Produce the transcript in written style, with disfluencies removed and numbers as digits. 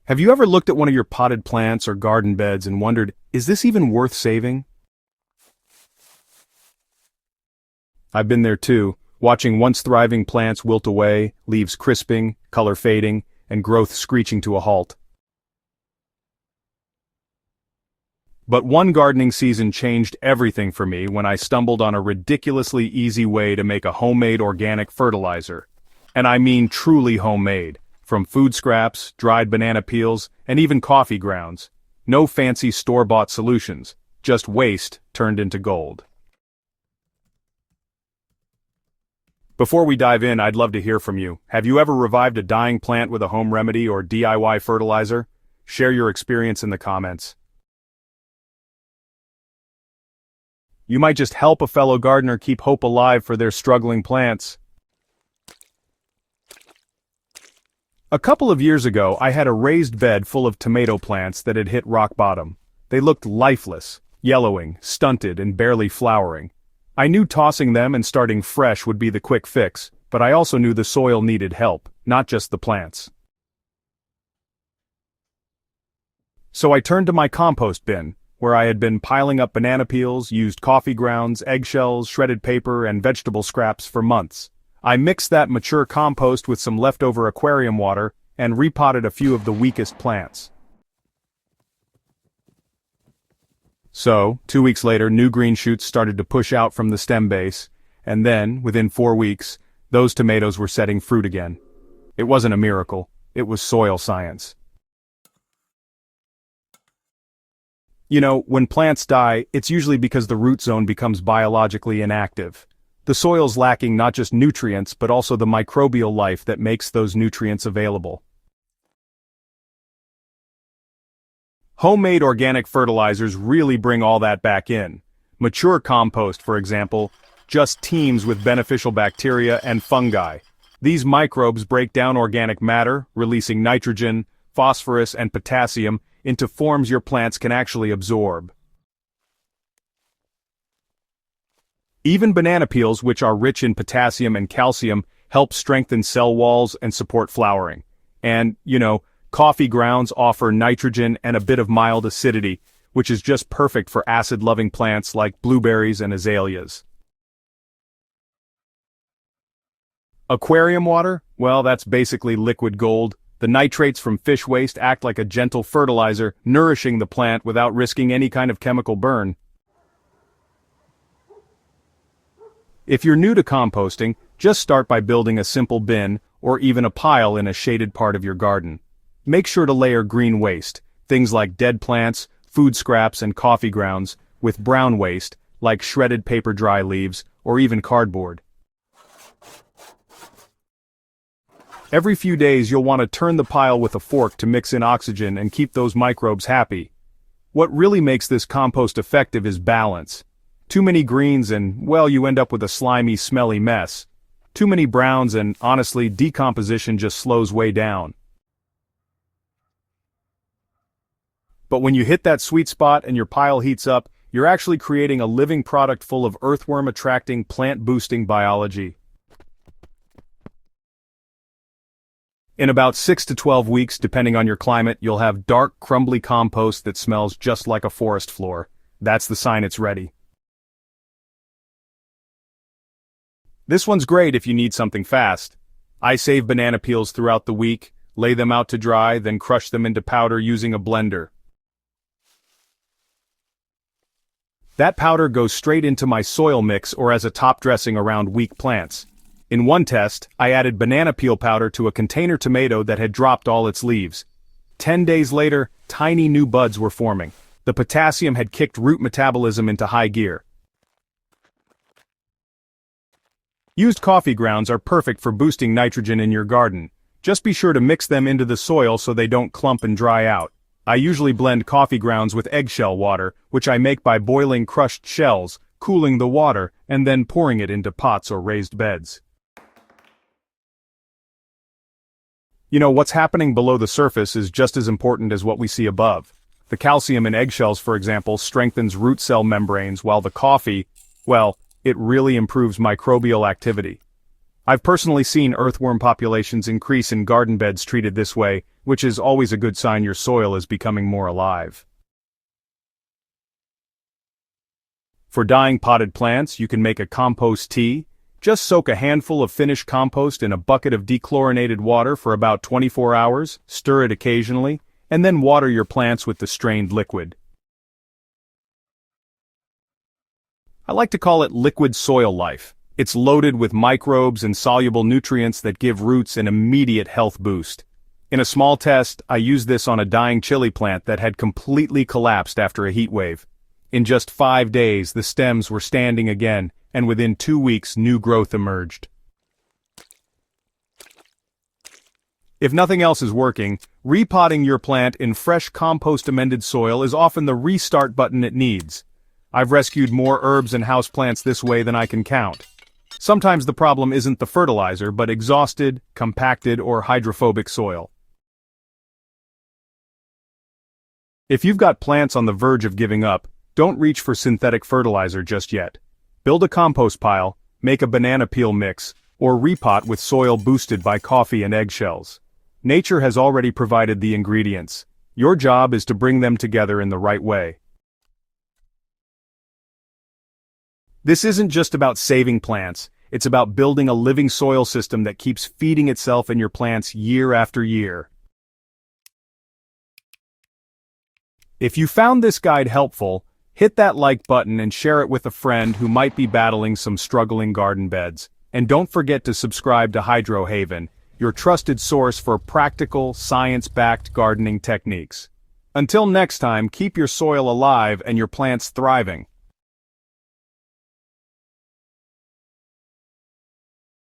Have you ever looked at one of your potted plants or garden beds and wondered, is this even worth saving? I've been there too, watching once thriving plants wilt away, leaves crisping, color fading, and growth screeching to a halt. But one gardening season changed everything for me when I stumbled on a ridiculously easy way to make a homemade organic fertilizer. And I mean truly homemade. From food scraps, dried banana peels, and even coffee grounds. No fancy store-bought solutions, just waste turned into gold. Before we dive in, I'd love to hear from you. Have you ever revived a dying plant with a home remedy or DIY fertilizer? Share your experience in the comments. You might just help a fellow gardener keep hope alive for their struggling plants. A couple of years ago, I had a raised bed full of tomato plants that had hit rock bottom. They looked lifeless, yellowing, stunted, and barely flowering. I knew tossing them and starting fresh would be the quick fix, but I also knew the soil needed help, not just the plants. So I turned to my compost bin, where I had been piling up banana peels, used coffee grounds, eggshells, shredded paper, and vegetable scraps for months. I mixed that mature compost with some leftover aquarium water and repotted a few of the weakest plants. So, 2 weeks later, new green shoots started to push out from the stem base, and then, within 4 weeks, those tomatoes were setting fruit again. It wasn't a miracle, it was soil science. You know, when plants die, it's usually because the root zone becomes biologically inactive. The soil's lacking not just nutrients but also the microbial life that makes those nutrients available. Homemade organic fertilizers really bring all that back in. Mature compost, for example, just teems with beneficial bacteria and fungi. These microbes break down organic matter, releasing nitrogen, phosphorus, and potassium into forms your plants can actually absorb. Even banana peels, which are rich in potassium and calcium, help strengthen cell walls and support flowering. And, coffee grounds offer nitrogen and a bit of mild acidity, which is just perfect for acid-loving plants like blueberries and azaleas. Aquarium water? Well, that's basically liquid gold. The nitrates from fish waste act like a gentle fertilizer, nourishing the plant without risking any kind of chemical burn. If you're new to composting, just start by building a simple bin, or even a pile in a shaded part of your garden. Make sure to layer green waste, things like dead plants, food scraps, and coffee grounds, with brown waste, like shredded paper dry leaves, or even cardboard. Every few days you'll want to turn the pile with a fork to mix in oxygen and keep those microbes happy. What really makes this compost effective is balance. Too many greens and, well, you end up with a slimy, smelly mess. Too many browns and, honestly, decomposition just slows way down. But when you hit that sweet spot and your pile heats up, you're actually creating a living product full of earthworm-attracting, plant-boosting biology. In about 6 to 12 weeks, depending on your climate, you'll have dark, crumbly compost that smells just like a forest floor. That's the sign it's ready. This one's great if you need something fast. I save banana peels throughout the week, lay them out to dry, then crush them into powder using a blender. That powder goes straight into my soil mix or as a top dressing around weak plants. In one test, I added banana peel powder to a container tomato that had dropped all its leaves. 10 days later, tiny new buds were forming. The potassium had kicked root metabolism into high gear. Used coffee grounds are perfect for boosting nitrogen in your garden. Just be sure to mix them into the soil so they don't clump and dry out. I usually blend coffee grounds with eggshell water, which I make by boiling crushed shells, cooling the water, and then pouring it into pots or raised beds. What's happening below the surface is just as important as what we see above. The calcium in eggshells, for example, strengthens root cell membranes, while the coffee, well, it really improves microbial activity. I've personally seen earthworm populations increase in garden beds treated this way, which is always a good sign your soil is becoming more alive. For dyeing potted plants, you can make a compost tea. Just soak a handful of finished compost in a bucket of dechlorinated water for about 24 hours, stir it occasionally, and then water your plants with the strained liquid. I like to call it liquid soil life. It's loaded with microbes and soluble nutrients that give roots an immediate health boost. In a small test, I used this on a dying chili plant that had completely collapsed after a heat wave. In just 5 days, the stems were standing again, and within 2 weeks, new growth emerged. If nothing else is working, repotting your plant in fresh compost-amended soil is often the restart button it needs. I've rescued more herbs and houseplants this way than I can count. Sometimes the problem isn't the fertilizer, but exhausted, compacted, or hydrophobic soil. If you've got plants on the verge of giving up, don't reach for synthetic fertilizer just yet. Build a compost pile, make a banana peel mix, or repot with soil boosted by coffee and eggshells. Nature has already provided the ingredients. Your job is to bring them together in the right way. This isn't just about saving plants, it's about building a living soil system that keeps feeding itself and your plants year after year. If you found this guide helpful, hit that like button and share it with a friend who might be battling some struggling garden beds. And don't forget to subscribe to HydroHaven, your trusted source for practical, science-backed gardening techniques. Until next time, keep your soil alive and your plants thriving.